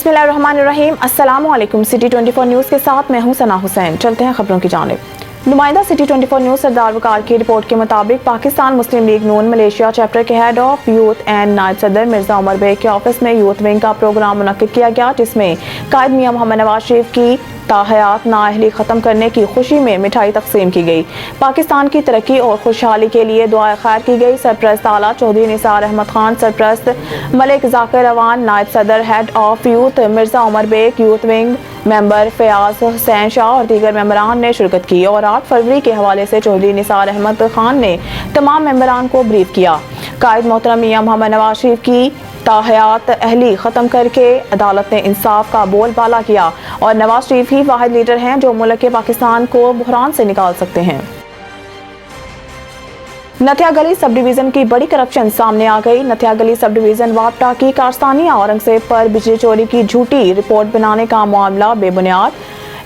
बिस्मिल्लाहिर्रहमानिर्रहीम। अस्सलामुअलैकुम। City 24 news के साथ मैं हूं सना हुसैन। चलते हैं खबरों की जानिब। नुमाइंदा सिटी 24 न्यूज़ सरदार वकार की रिपोर्ट के मुताबिक पाकिस्तान मुस्लिम लीग नून मलेशिया चैप्टर के हेड ऑफ यूथ एंड नायब सदर मिर्जा उमर बेग के ऑफिस में यूथ विंग का प्रोग्राम मुनक्किद किया गया, जिसमें कायद मियां मोहम्मद नवाज शरीफ की ताहयात नाअहली ख़त्म करने की खुशी में मिठाई तकसीम की गई। पाकिस्तान की तरक्की और खुशहाली के लिए दुआ खैर की गई। सरप्रस्त आला चौधरी निसार अहमद खान, सरप्रस्त मलिक जाकिर अवान, नायब सदर head of youth Mirza Umar Baig, youth wing member Fayaz Hussain Shah और दीगर मेंबरान ने शिरकत की। और 8 फरवरी के हवाले से चौधरी निसार अहमद खान ने तमाम मेंबरान को ब्रीफ किया। कायद मोहतरम मियां मोहम्मद नवाज शरीफ की ताहयात अहली ख़त्म करके अदालत ने इंसाफ का बोलबाला किया और नवाज शरीफ ही वाहिद लीडर हैं जो मुल्क के पाकिस्तान को बहरान से निकाल सकते हैं। नथिया गली सब डिवीजन की बड़ी करप्शन सामने आ गई। नथिया गली सब डिवीजन वापटा की कारस्तानिया औरंगजेब पर बिजली चोरी की झूठी रिपोर्ट बनाने का मामला बेबुनियाद।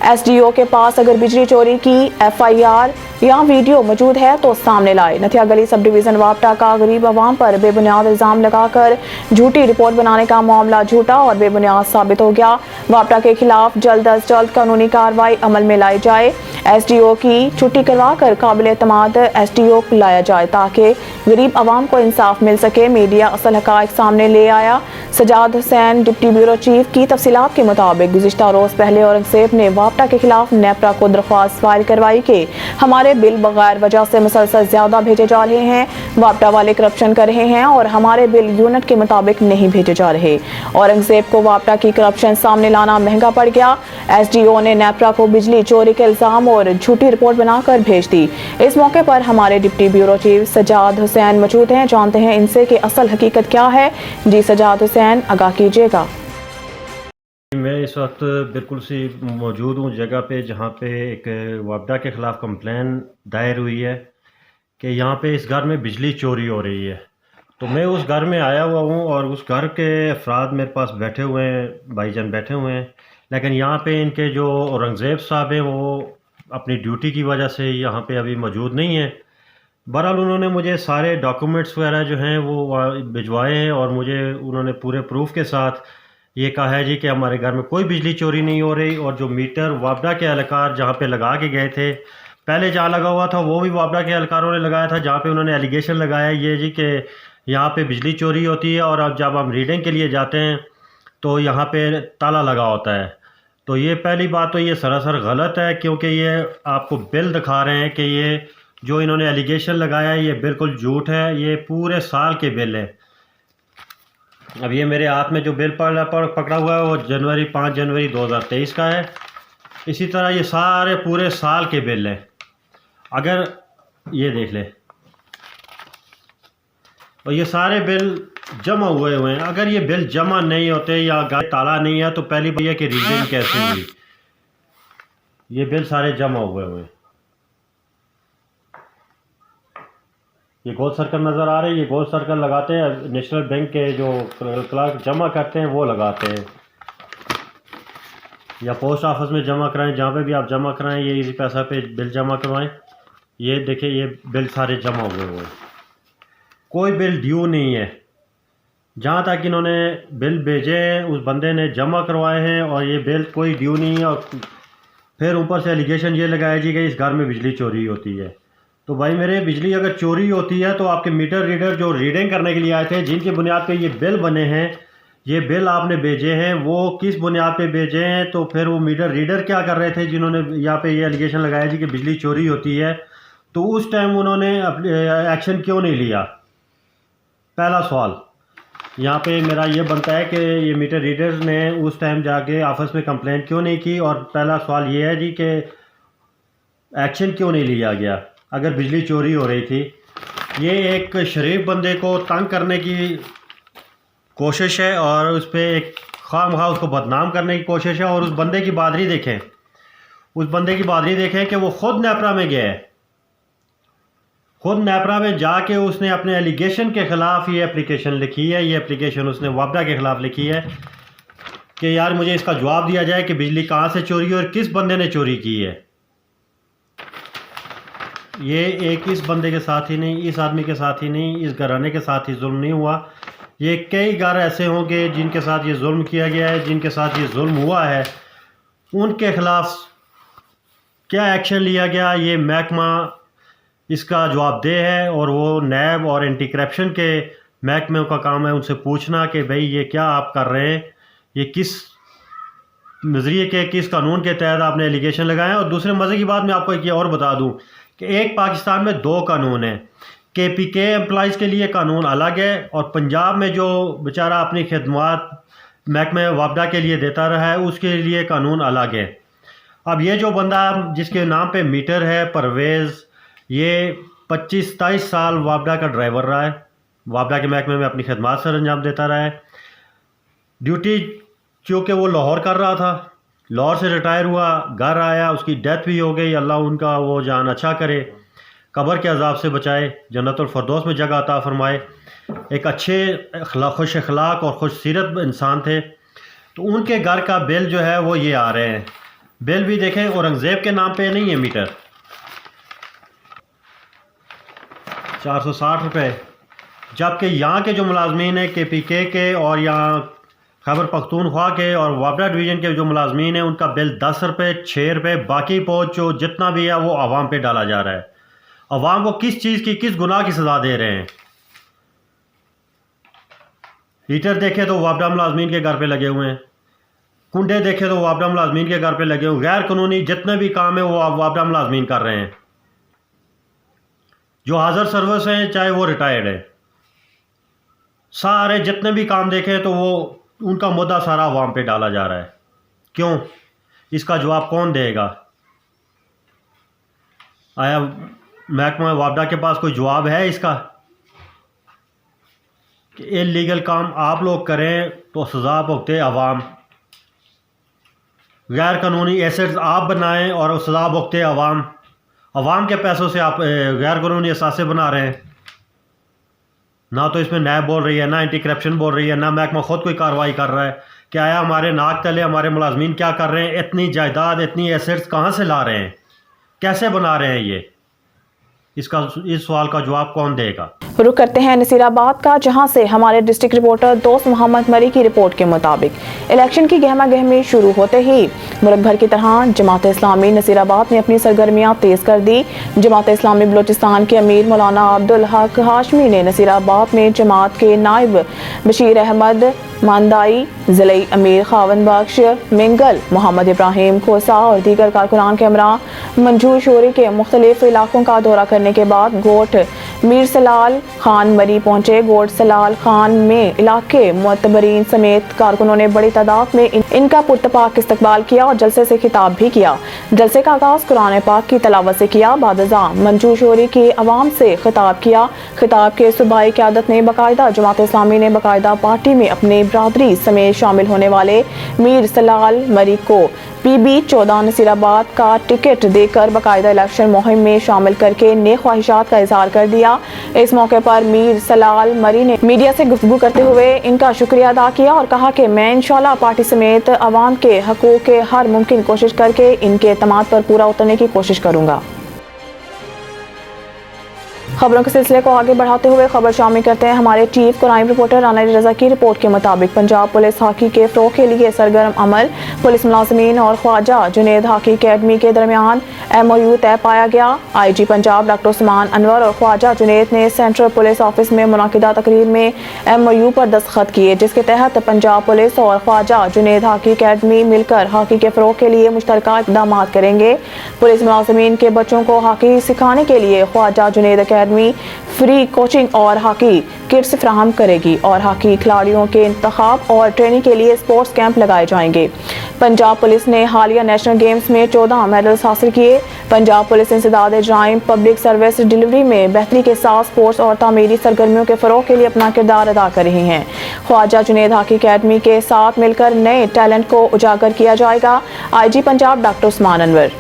SDO के पास अगर बिजली चोरी की FIR या वीडियो मौजूद है तो सामने लाए। नथिया गली सब डिवीजन वापटा का गरीब आवाम पर बेबुनियाद इल्जाम लगाकर झूठी रिपोर्ट बनाने का मामला झूठा और बेबुनियाद साबित हो गया। वापटा के खिलाफ जल्द अज जल्द कानूनी कार्रवाई अमल में लाई जाए। SDO की छुट्टी करवा कर काबिल एतमाद SDO लाया जाए ताकि गरीब आवाम को इंसाफ मिल सके। मीडिया असल हकायक सामने ले आया। Sajjad Hussain deputy bureau chief की तफसीलात के मुताबिक गुज़िश्ता रोज पहले औरंगजेब ने वापटा के खिलाफ नेपरा को दरख्वास्त फाइल करवाई कि हमारे बिल बगैर वजह से मुसलसल ज्यादा भेजे जा रहे हैं, वापटा वाले करप्शन कर रहे हैं और हमारे बिल यूनिट के मुताबिक नहीं भेजे जा रहे। औरंगजेब को वापटा की करप्शन सामने लाना महंगा पड़ गया। SDO ने नेपरा को बिजली चोरी के इल्जाम और झूठी रिपोर्ट बनाकर भेज दी। इस मौके पर हमारे deputy bureau chief Sajjad Hussain मौजूद हैं। जानते हैं इनसे कि असल हकीकत क्या है। जी सजाद हुसैन, आगाह कीजिएगा। मैं इस वक्त बिल्कुल सी मौजूद हूँ जगह पे जहाँ पे एक वापडा के ख़िलाफ़ कंप्लेन दायर हुई है कि यहाँ पे इस घर में बिजली चोरी हो रही है। तो मैं उस घर में आया हुआ हूँ और उस घर के अफराद मेरे पास बैठे हुए हैं, भाईजान बैठे हुए हैं, लेकिन यहाँ पे इनके जो औरंगज़ेब साहब हैं वो अपनी ड्यूटी की वजह से यहाँ पे अभी मौजूद नहीं है। बहरहाल उन्होंने मुझे सारे डॉक्यूमेंट्स वगैरह जो हैं वो भिजवाए हैं और मुझे उन्होंने पूरे प्रूफ के साथ ये कहा है जी कि हमारे घर में कोई बिजली चोरी नहीं हो रही और जो मीटर वापडा के एहलकार जहाँ पे लगा के गए थे, पहले जहाँ लगा हुआ था वो भी वापडा के एहलकारों ने लगाया था, जहाँ पे उन्होंने एलिगेशन लगाया ये जी कि यहाँ पे बिजली चोरी होती है और अब जब हम रीडिंग के लिए जाते हैं तो यहाँ पे ताला लगा होता है। तो ये पहली बात तो ये सरासर गलत है, क्योंकि ये आपको बिल दिखा रहे हैं कि ये जो इन्होंने एलिगेशन लगाया है ये बिल्कुल झूठ है। ये पूरे साल के बिल है। अब ये मेरे हाथ में जो बिल पकड़ा हुआ है वो 5 जनवरी 2023 का है। इसी तरह ये सारे पूरे साल के बिल हैं। अगर ये देख ले और ये सारे बिल जमा हुए हैं। अगर ये बिल जमा नहीं होते या ताला नहीं है तो पहली बात यह कि रीडिंग कैसे हुई। ये बिल सारे जमा हुए हैं। ये गोल सर्कल नज़र आ रही है, ये गोल सर्कल लगाते हैं नेशनल बैंक के जो क्लर्क जमा करते हैं वो लगाते हैं, या पोस्ट ऑफिस में जमा कराएं, जहाँ पे भी आप जमा कराएं ये इजी पैसा पे बिल जमा करवाएं। ये देखिए ये बिल सारे जमा हुए हुए हैं, कोई बिल ड्यू नहीं है। जहाँ तक इन्होंने बिल भेजे हैं उस बंदे ने जमा करवाए हैं और ये बिल कोई ड्यू नहीं है। और फिर ऊपर से एलिगेशन ये लगाया जी कि इस घर में बिजली चोरी होती है। तो भाई मेरे बिजली अगर चोरी होती है तो आपके मीटर रीडर जो रीडिंग करने के लिए आए थे, जिनकी बुनियाद पे ये बिल बने हैं, ये बिल आपने भेजे हैं, वो किस बुनियाद पे भेजे हैं? तो फिर वो मीटर रीडर क्या कर रहे थे जिन्होंने यहाँ पे ये एलिगेशन लगाया जी कि बिजली चोरी होती है? तो उस टाइम उन्होंने एक्शन क्यों नहीं लिया? पहला सवाल यहाँ पे मेरा ये बनता है कि ये मीटर रीडर्स ने उस टाइम जाके ऑफिस में कंप्लेंट क्यों नहीं की? और पहला सवाल ये है जी कि एक्शन क्यों नहीं लिया गया अगर बिजली चोरी हो रही थी? ये एक शरीफ बंदे को तंग करने की कोशिश है और उस पर एक खामखा उसको बदनाम करने की कोशिश है। और उस बंदे की बहादुरी देखें, उस बंदे की बहादुरी देखें कि वो खुद नेपरा में गया है, खुद नेपरा में जाके उसने अपने एलिगेशन के ख़िलाफ़ ये एप्लीकेशन लिखी है। ये एप्लीकेशन उसने वापडा के ख़िलाफ़ लिखी है कि यार मुझे इसका जवाब दिया जाए कि बिजली कहाँ से चोरी और किस बंदे ने चोरी की है। ये एक इस बंदे के साथ ही नहीं, इस आदमी के साथ ही नहीं, इस घराने के साथ ही जुल्म नहीं हुआ, ये कई घर ऐसे होंगे जिनके साथ ये जुल्म किया गया है, जिनके साथ ये जुल्म हुआ है, उनके ख़िलाफ़ क्या एक्शन लिया गया, ये महकमा इसका जवाबदेह है। और वो नैब और एंटी करप्शन के महकमे का काम है उनसे पूछना कि भाई ये क्या आप कर रहे हैं, ये किस नज़रिए के, किस कानून के तहत आपने एलिगेशन लगाए हैं। और दूसरे मज़े की बात मैं आपको एक और बता दूं कि एक पाकिस्तान में दो कानून हैं। KPK एम्प्लॉइज़ के लिए कानून अलग है और पंजाब में जो बेचारा अपनी खिदमत महकमे वापडा के लिए देता रहा है उसके लिए कानून अलग है। अब ये जो बंदा जिसके नाम पे मीटर है परवेज़, ये 25-27 साल वापडा का ड्राइवर रहा है, वापडा के महकमे में अपनी खिदमत सर अंजाम देता रहा है। ड्यूटी चूँकि वो लाहौर कर रहा था, लाहौर से रिटायर हुआ, घर आया, उसकी डेथ भी हो गई। अल्लाह उनका वो जान अच्छा करे, कब्र के अजाब से बचाए, जन्नतुल फरदौस में जगह अता फरमाए। एक अच्छे खुश अखलाक और खुश सीरत इंसान थे। तो उनके घर का बिल जो है वो ये आ रहे हैं। बिल भी देखें, औरंगज़ेब के नाम पे नहीं है मीटर, 460 रुपये। जबकि यहाँ के जो मुलाजमीन हैं KPK के और यहाँ खैबर पख्तूनख्वा के और वापडा डिवीज़न के जो मुलाजमीन हैं उनका बिल 10 रुपये, 6 रुपये, बाकी पहुँच जो जितना भी है वो आवाम पे डाला जा रहा है। आवाम को किस चीज़ की, किस गुनाह की सज़ा दे रहे हैं? हीटर देखे तो वापडा मुलाजमीन के घर पे लगे हुए हैं, कुंडे देखे तो वापडा मुलाजमीन के घर पे लगे हुए। गैर कानूनी जितने भी काम है वो वापडा मुलाजमीन कर रहे हैं। जो हाज़र सर्विस हैं चाहे वो रिटायर्ड है, सारे जितने भी काम देखें तो वो उनका मुद्दा सारा आवाम पे डाला जा रहा है। क्यों? इसका जवाब कौन देगा? आया महकमा वापडा के पास कोई जवाब है इसका कि इल्लीगल काम आप लोग करें तो सज़ा भुगते आवाम, गैर कानूनी एसेट्स आप बनाएं और सज़ा भुगते आवाम। आवाम के पैसों से आप गैर कानूनी असासे बना रहे हैं। ना तो इसमें नैब बोल रही है, ना एंटी करप्शन बोल रही है, ना महकमा ख़ुद कोई कार्रवाई कर रहा है कि आया हमारे नाक तले हमारे मुलाजमीन क्या कर रहे हैं, इतनी जायदाद, इतनी एसेट्स कहाँ से ला रहे हैं, कैसे बना रहे हैं ये। इस सवाल का जवाब कौन देगा? रुक करते हैं नसीराबाद का, जहां से हमारे डिस्ट्रिक्ट रिपोर्टर दोस्त मोहम्मद मरी की रिपोर्ट के मुताबिक इलेक्शन की गहमा गहमी शुरू होते ही मुल्क भर की तरह जमात इस्लामी नसीराबाद ने अपनी सरगर्मियां तेज कर दी। जमात इस्लामी बलूचिस्तान के अमीर मौलाना अब्दुल हक हाशमी ने नसीराबाद में जमात के नायब बशीर अहमद मानदाई, ज़िले अमीर खावन बख्श मिंगल, मोहम्मद इब्राहिम खोसा और दीगर कारकुनान के हमरा मंजूर शोरी के मुख्तलिफ इलाकों का दौरा करने के बाद गोट मीर सलाल खान मरी पहुंचे। गोट सलाल खान में इलाके मुतबरीन समेत कारकुनों ने बड़ी तादाद में इनका पुरतपाक इस्तकबाल किया और जलसे से खिताब भी किया। जलसे का आगाज कुरान पाक की तलावत से किया। बादजा मंजूर शोरी की आवाम से खिताब किया। खिताब के सूबाई क़यादत ने बाकायदा जमात इस्लामी ने बाकायदा पार्टी में अपने बरादरी समेत शामिल होने वाले मीर सलाल मरी को PB-14 नसीराबाद का टिकट देकर बाकायदा इलेक्शन मुहिम में शामिल करके नेक ख्वाहिशात का इजहार कर दिया। इस मौके पर मीर सलाल मरी ने मीडिया से गुफ्तगू करते हुए इनका शुक्रिया अदा किया और कहा कि मैं इंशाल्लाह पार्टी समेत अवाम के हकूक़ के हर मुमकिन कोशिश करके इनके एतमाद पर पूरा उतरने की कोशिश करूँगा। खबरों के सिलसिले को आगे बढ़ाते हुए खबर शामिल करते हैं हमारे चीफ क्राइम रिपोर्टर राना रजा की रिपोर्ट के मुताबिक पंजाब पुलिस हॉकी के फ़रोग़ के लिए सरगर्म अमल। पुलिस मुलाज़मीन और ख्वाजा जुनेद हॉकी अकेडमी के दरमियान MOU तय पाया गया। IG पंजाब डॉक्टर उस्मान अनवर और ख्वाजा जुनेद ने सेंट्रल पुलिस ऑफिस में मुनाकिदा तकरीर में MOU पर दस्तखत किए, जिसके तहत पंजाब पुलिस और ख्वाजा जुनेद हॉकी अकेडमी मिलकर हॉकी के फ़रोग़ के लिए मुश्तरका इक़दाम करेंगे। पुलिस मुलाज़मीन के बच्चों को हॉकी सिखाने के लिए Khwaja Junaid academy free coaching और हॉकी किट्स फराहम करेगी और हॉकी खिलाड़ियों के इंतखाब और ट्रेनिंग के लिए स्पोर्ट्स कैंप लगाए जाएंगे। पंजाब पुलिस ने हालिया नेशनल गेम्स में 14 मेडल्स हासिल किए। पंजाब पुलिस इंसदाद जराइम पब्लिक सर्विस डिलीवरी में बेहतरी के साथ स्पोर्ट्स और तामीरी सरगर्मियों के फ़रोग़ के लिए अपना किरदार अदा कर रही हैं। ख्वाजा जुनेद हॉकी अकेडमी के साथ मिलकर नए टैलेंट को उजागर किया जाएगा। IG Punjab doctor Usman Anwar.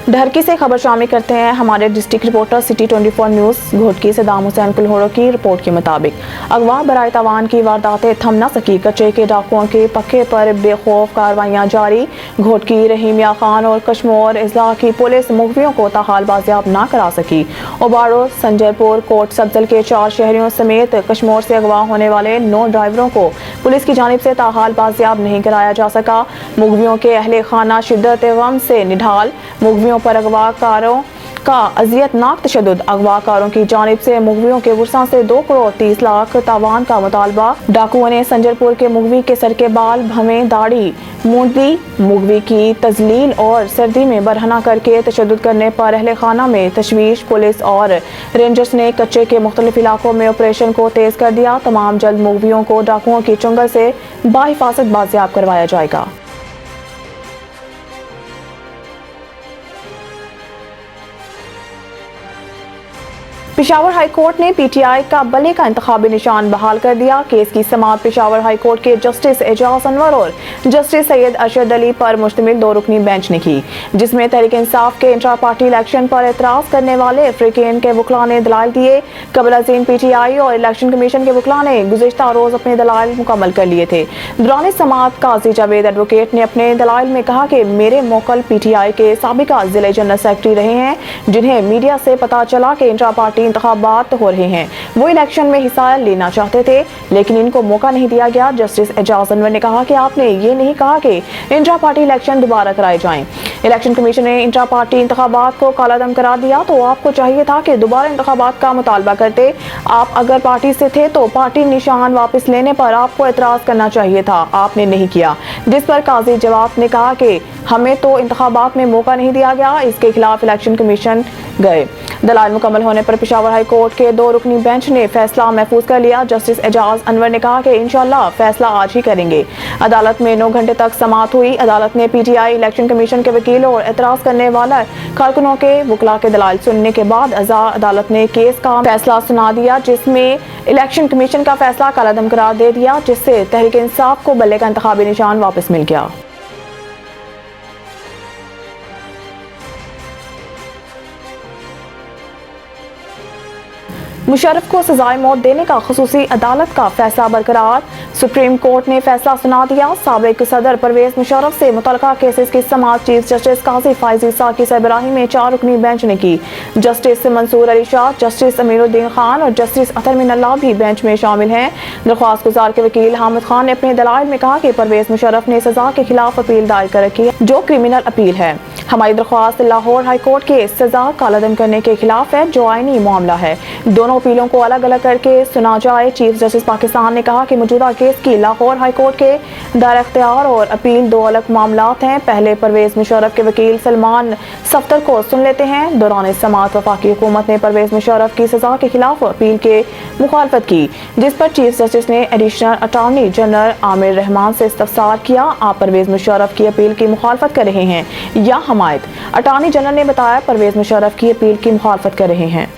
ढरकी से खबर शामिल करते हैं हमारे district reporter city 24 news Ghotki से दाम हुसैन कुल्होड़ो की रिपोर्ट के मुताबिक अगवा बराए तवान की वारदातें थम न सकी। कच्चे के डाकुओं के पक्के पर बेखौफ कार्रवाइयां जारी। घोटकी, रहीमिया खान और कश्मोर अजला की पुलिस मुखबियों को ताहाल बाजियाब न करा सकी। उबारो, संजरपुर, कोट सब्जल के 4 शहरियों समेत कश्मोर से अगवा होने वाले 9 ड्राइवरों को पुलिस की जानिब से ताहाल बाजियाब नहीं कराया जा सका। मुखबियों के अहले खाना शिद्दत गम से निढाल। मुखबियों पर अगवाकारों का अजियतनाक तशद्दुद। अगवाकारों की जानिब से मुखबियों के गुस्सा से 2 करोड़ 30 लाख तावान का मुतालबा। डाकुओं ने संजरपुर के मुखबी के सर के बाल, भवें, दाढ़ी मूंद दी। मुखबी की तजलील और सर्दी में बरहना करके तशद्दुद करने पर अहले खाना में तशवीश। पुलिस और रेंजर्स ने कच्चे के मुख्तलिफ इलाकों में ऑपरेशन को तेज कर दिया। तमाम जल्द मुखबियों को डाकुओं की चुंगल से बाहिफाजत बाजियाब करवाया जाएगा। पेशावर हाई कोर्ट ने पीटीआई का बल्ले का इंतखाबी निशान बहाल कर दिया। केस की समाअत पेशावर हाई कोर्ट के जस्टिस एजाज अनवर और जस्टिस सैयद अरशद अली पर मुश्तमिल 2 रुकनी बेंच ने की, जिसमें तहरीक इंसाफ के इंट्रा पार्टी इलेक्शन पर एतराज करने वाले अफ्रीकन के वकला ने दलाइल दिए। कबल अज़ीम पीटीआई और इलेक्शन कमीशन के वकला ने गुज़िश्ता रोज अपने दलाइल मुकम्मल कर लिए थे। दौरान समाअत काजी जावेद एडवोकेट ने अपने दलाइल में कहा कि मेरे मोकल पीटीआई के साबिका जिले जनरल सेक्रेटरी रहे हैं, जिन्हें मीडिया से पता चला कि इंट्रा पार्टी इंतखाबात हो रहे हैं। वो इलेक्शन में हिस्सा लेना चाहते थे, लेकिन इनको मौका नहीं दिया गया। जस्टिस एजाज अनवर ने कहा कि आपने ये नहीं कहा कि इंट्रा पार्टी इलेक्शन दोबारा कराए जाएं। इलेक्शन कमीशन ने इंट्रा पार्टी इंतखाबात को कालादम करार दिया, तो आपको चाहिए था कि दोबारा इंतखाबात का मुतालबा करते। आप अगर पार्टी से थे तो पार्टी निशान वापस लेने पर आपको एतराज करना चाहिए था, आपने नहीं किया। जिस पर काजी जवाब ने कहा कि हमें तो इंतखाबात में मौका नहीं दिया गया। इसके खिलाफ इलेक्शन कमीशन गए। दलाल मुकम्मल होने पर पेशावर हाई कोर्ट के 2 रुकनी बेंच ने फैसला महफूज कर लिया। जस्टिस एजाज अनवर ने कहा कि इंशाअल्लाह फैसला आज ही करेंगे। अदालत में 9 घंटे तक समाअत हुई। अदालत ने पीटीआई, इलेक्शन कमीशन के वकील और एतराज करने वाला कारकुनों के वकला के दलाल सुनने के बाद अदालत ने केस का फैसला सुना दिया, जिसमें इलेक्शन कमीशन का फैसला कालादम करार दे दिया, जिससे तहरीक इंसाफ को बल्ले का इंतखाबी निशान वापस मिल गया। मुशर्रफ को सजाए मौत देने का खुसूसी अदालत का फैसला बरकरार। सुप्रीम कोर्ट ने फैसला सुना दिया। साबिक सदर परवेज मुशर्रफ से मुतल्लका केसेस की समाअत चीफ जस्टिस काजी फायजी साकी सरबराही में 4 रुकनी बेंच ने की। जस्टिस मंसूर अली शाह, जस्टिस अमीरुद्दीन खान और जस्टिस अतर मिनल्लाह भी बेंच में शामिल हैं। दरख्वास्त गुजार के वकील हामिद खान ने अपने दलाइल में कहा कि परवेज मुशर्रफ ने सजा के खिलाफ अपील दायर कर रखी है, जो क्रिमिनल अपील है। हमारी दरख्वास्त लाहौर हाई कोर्ट के सजा कालादम करने के खिलाफ है, जो आईनी मामला है। दोनों अपीलों को अलग अलग करके सुना जाए। चीफ जस्टिस पाकिस्तान ने कहा कि मौजूदा केस की लाहौर हाई कोर्ट के दायर इख्तियार और अपील 2 अलग मामलात हैं। पहले परवेज मुशर्रफ के वकील सलमान सफ्तर को सुन लेते हैं। दौरान समाअत वफाकी हुकूमत ने परवेज मुशर्रफ की सजा के खिलाफ अपील के मुखालफत की, जिस पर चीफ जस्टिस ने additional attorney general Aamir Rahman से इस्तफसार किया। आप परवेज मुशर्रफ की अपील की मुखालफत कर रहे हैं या हमायत? अटॉर्नी जनरल ने बताया परवेज मुशर्रफ की अपील की मुखालफत कर रहे हैं।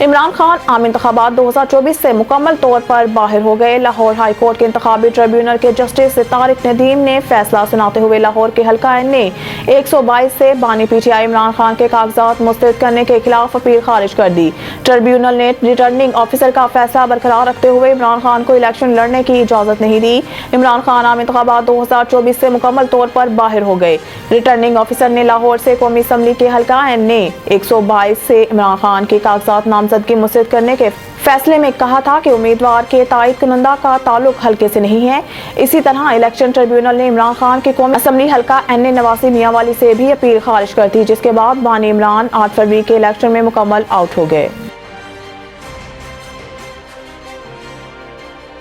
इमरान खान आम इंतखाबात 2024 से मुकम्मल तौर पर बाहर हो गए। लाहौर हाई कोर्ट के इंतखाबी ट्रिब्यूनल के जस्टिस तारिक नदीम ने फैसला सुनाते हुए लाहौर के हल्का ने 122 से बानी पीटीआई इमरान खान के कागजात मुस्तरद करने के खिलाफ अपील खारिज कर दी। ट्रिब्यूनल ने रिटर्निंग ऑफिसर का फैसला बरकरार रखते हुए इमरान खान को इलेक्शन लड़ने की इजाजत नहीं दी। इमरान खान आम इंतखाबात 2024 से मुकम्मल तौर पर बाहर हो गए। रिटर्निंग ऑफिसर ने लाहौर से कौमी असम्बली के हल्का ने 122 से इमरान खान के कागजात नामजदगी मुस्तरद करने के फैसले में कहा था कि उम्मीदवार के तायद कुनंदा का ताल्लुक हल्के से नहीं है। इसी तरह इलेक्शन ट्रिब्यूनल ने इमरान खान के कौमी असम्बली हल्का NA नवासी मियांवाली से भी अपील खारिज कर दी, जिसके बाद बानी इमरान 8 फरवरी के इलेक्शन में मुकम्मल आउट हो गए।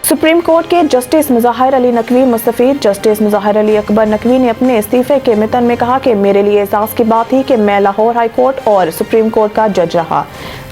सुप्रीम कोर्ट के जस्टिस मुज़ाहिर अली नकवी मुस्तफ़ीद जस्टिस मुज़ाहिर अली अकबर नकवी ने अपने इस्तीफे के मितन में कहा कि मेरे लिए एजाज़ की बात थी कि मैं लाहौर हाई कोर्ट और सुप्रीम कोर्ट का जज रहा।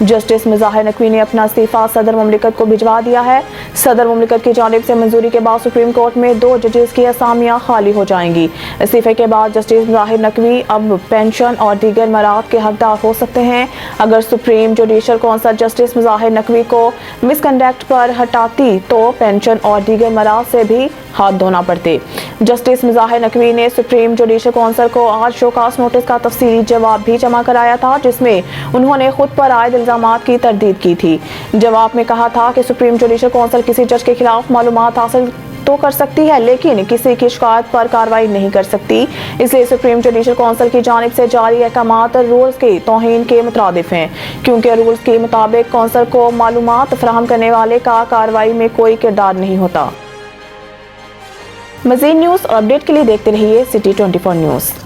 जस्टिस मुज़ाहिर नकवी ने अपना इस्तीफा सदर मुमलिकत को भिजवा दिया है। सदर मुमलिकत की जानिब से मंजूरी के बाद सुप्रीम कोर्ट में 2 जजेस की असामियाँ खाली हो जाएंगी। इस्तीफे के बाद जस्टिस मुज़ाहिर नकवी अब पेंशन और दीगर मराद के हकदार हो सकते हैं। अगर supreme judicial council justice Mazahar Naqvi को मिसकंडक्ट पर हटाती तो पेंशन पेंशन और दीगर मराज से भी हाथ धोना पड़ते। जस्टिस मुजाहिर नकवी ने सुप्रीम जुडिशल काउंसिल को आज शोकास नोटिस का तफसीली जवाब भी जमा कराया था, जिसमें उन्होंने खुद पर आयद इल्जामात की तरदीद की थी। जवाब में कहा था कि सुप्रीम जुडिशल काउंसिल किसी जज के खिलाफ मालूमात हासिल तो कर सकती है, लेकिन किसी की शिकायत पर कार्रवाई नहीं कर सकती। इसलिए सुप्रीम जुडिशल काउंसिल की जानिब से जारी अहकामात रूल्स की तौहीन के मुताबिक हैं, क्योंकि रूल्स के मुताबिक काउंसिल को मालूमात फराहम करने वाले का कार्रवाई में कोई किरदार नहीं होता। मज़ीद न्यूज़ और अपडेट के लिए देखते रहिए सिटी 24 न्यूज़।